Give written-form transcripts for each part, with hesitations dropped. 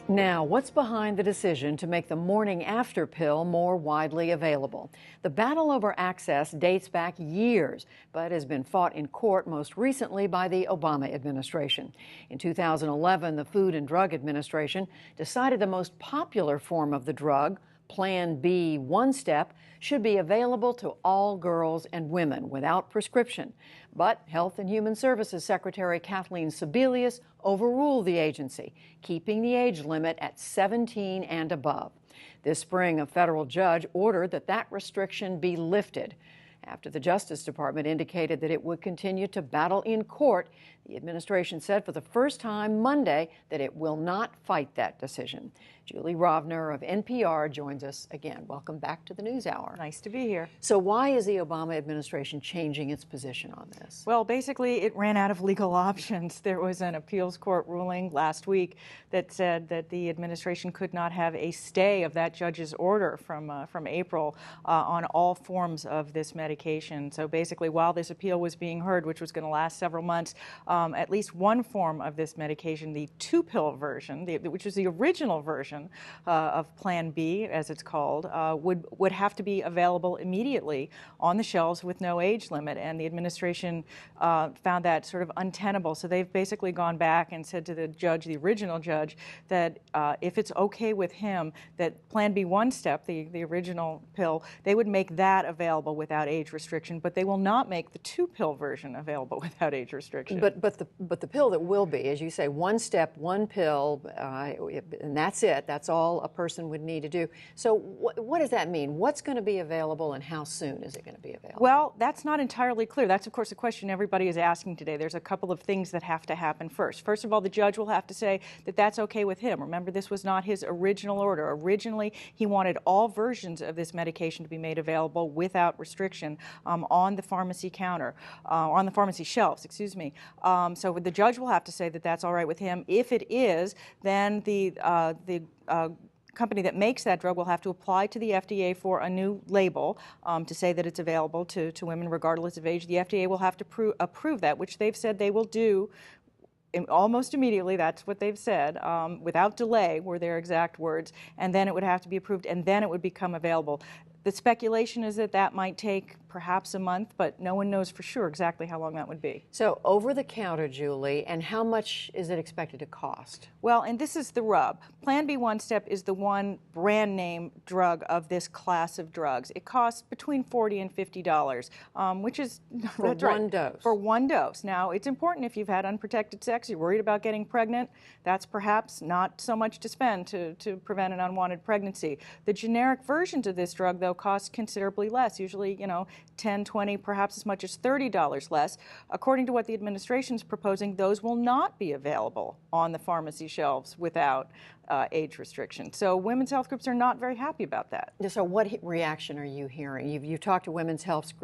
Now, what's behind the decision to make the morning after pill more widely available? The battle over access dates back years, but has been fought in court most recently by the Obama administration. In 2011, the Food and Drug Administration decided the most popular form of the drug, Plan B one-step, should be available to all girls and women without prescription. But Health and Human Services Secretary Kathleen Sebelius overruled the agency, keeping the age limit at 17 and above. This spring, a federal judge ordered that restriction be lifted. After the Justice Department indicated that it would continue to battle in court, the administration said for the first time Monday that it will not fight that decision. Julie Rovner of NPR joins us again. Welcome back to the NewsHour. Nice to be here. So why is the Obama administration changing its position on this? Well, basically, it ran out of legal options. There was an appeals court ruling last week that said that the administration could not have a stay of that judge's order from April on all forms of this medication. So basically, while this appeal was being heard, which was going to last several months, at least one form of this medication, the two-pill version, which was the original version of Plan B, as it's called, would have to be available immediately on the shelves with no age limit. And the administration found that sort of untenable. So they've basically gone back and said to the judge, the original judge, that if it's okay with him, that Plan B one-step, the original pill, they would make that available without age restriction, but they will not make the two-pill version available without age restriction. But the pill that will be, as you say, one step, one pill, and that's it. That's all a person would need to do. So what does that mean? What's going to be available and how soon is it going to be available? Well, that's not entirely clear. That's, of course, a question everybody is asking today. There's a couple of things that have to happen first. First of all, the judge will have to say that that's okay with him. Remember, this was not his original order. Originally, he wanted all versions of this medication to be made available without restriction on the pharmacy counter, on the pharmacy shelves, excuse me. So the judge will have to say that that's all right with him. If it is, then the company that makes that drug will have to apply to the FDA for a new label to say that it's available to women regardless of age. The FDA will have to approve that, which they've said they will do almost immediately. That's what they've said. Without delay were their exact words. And then it would have to be approved, and then it would become available. The speculation is that that might take perhaps a month, but no one knows for sure exactly how long that would be. So over the counter, Julie, and how much is it expected to cost? Well, and this is the rub. Plan B one-step is the one brand name drug of this class of drugs. It costs between $40 and $50, which is for one dose. For one dose. Now, it's important if you've had unprotected sex, you're worried about getting pregnant, that's perhaps not so much to spend to prevent an unwanted pregnancy. The generic versions of this drug, though, cost considerably less, usually, $10, $20, perhaps as much as $30 less. According to what the administration is proposing, those will not be available on the pharmacy shelves without age restriction. So women's health groups are not very happy about that. So what reaction are you hearing? You've talked to women's health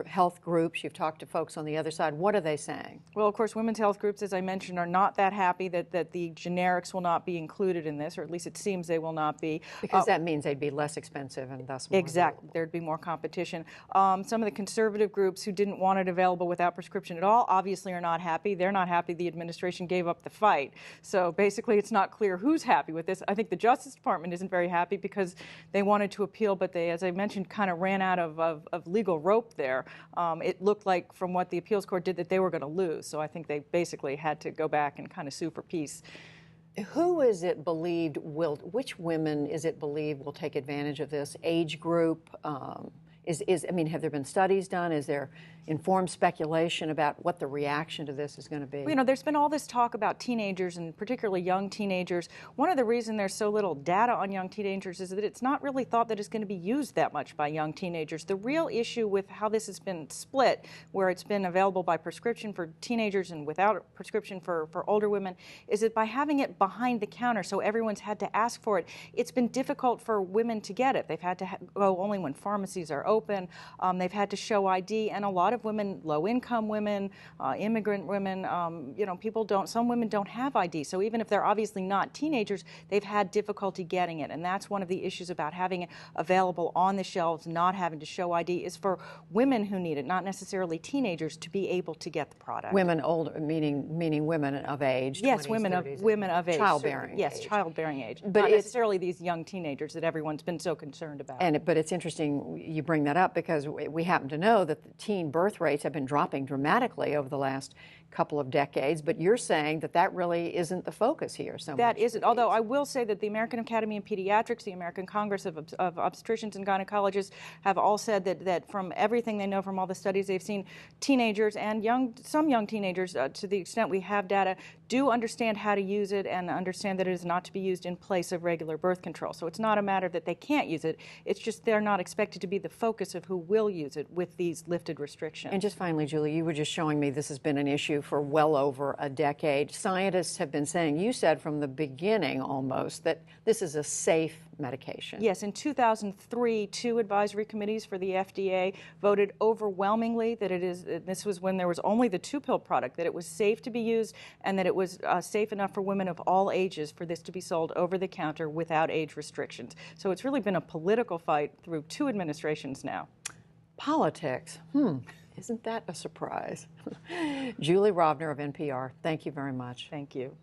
groups, you've talked to folks on the other side. What are they saying? Well, of course, women's health groups, as I mentioned, are not that happy that the generics will not be included in this, or at least it seems they will not be. Because that means they'd be less expensive and thus more Exactly. available. There'd be more competition. Some of the conservative groups who didn't want it available without prescription at all obviously are not happy. They're not happy the administration gave up the fight. So basically, it's not clear who's happy with this. I think the Justice Department isn't very happy because they wanted to appeal, but they, as I mentioned, kind of ran out of legal rope there. It looked like, from what the appeals court did, that they were going to lose. So I think they basically had to go back and kind of sue for peace. Who is it believed which women is it believed will take advantage of this? Age group? Have there been studies done? Is there informed speculation about what the reaction to this is going to be? Well, there's been all this talk about teenagers, and particularly young teenagers. One of the reasons there's so little data on young teenagers is that it's not really thought that it's going to be used that much by young teenagers. The real issue with how this has been split, where it's been available by prescription for teenagers and without prescription for older women, is that by having it behind the counter, so everyone's had to ask for it, it's been difficult for women to get it. They've had to go only when pharmacies are open. They've had to show ID, and a lot of women, low-income women, immigrant women, some women don't have ID. So even if they're obviously not teenagers, they've had difficulty getting it. And that's one of the issues about having it available on the shelves, not having to show ID, is for women who need it, not necessarily teenagers, to be able to get the product. Women older, meaning women of age. Yes, 20s, women 30s, of age. Childbearing. Yes, age. childbearing age. But not necessarily these young teenagers that everyone's been so concerned about. But it's interesting you bring that up, because we happen to know that the teen birth rates have been dropping dramatically over the last couple of decades, but you're saying that that really isn't the focus here so much. That isn't, although I will say that the American Academy of Pediatrics, the American Congress of Obstetricians and Gynecologists have all said that from everything they know from all the studies they've seen, teenagers and some young teenagers, to the extent we have data, do understand how to use it and understand that it is not to be used in place of regular birth control. So it's not a matter that they can't use it, it's just they're not expected to be the focus of who will use it with these lifted restrictions. And just finally, Julie, you were just showing me this has been an issue for well over a decade. Scientists have been saying, you said from the beginning almost, that this is a safe medication. Yes, in 2003, 2 advisory committees for the FDA voted overwhelmingly that it is, this was when there was only the 2-pill product, that it was safe to be used and that it was safe enough for women of all ages for this to be sold over the counter without age restrictions. So it's really been a political fight through 2 administrations now. Politics. Isn't that a surprise? Julie Rovner of NPR, thank you very much. Thank you.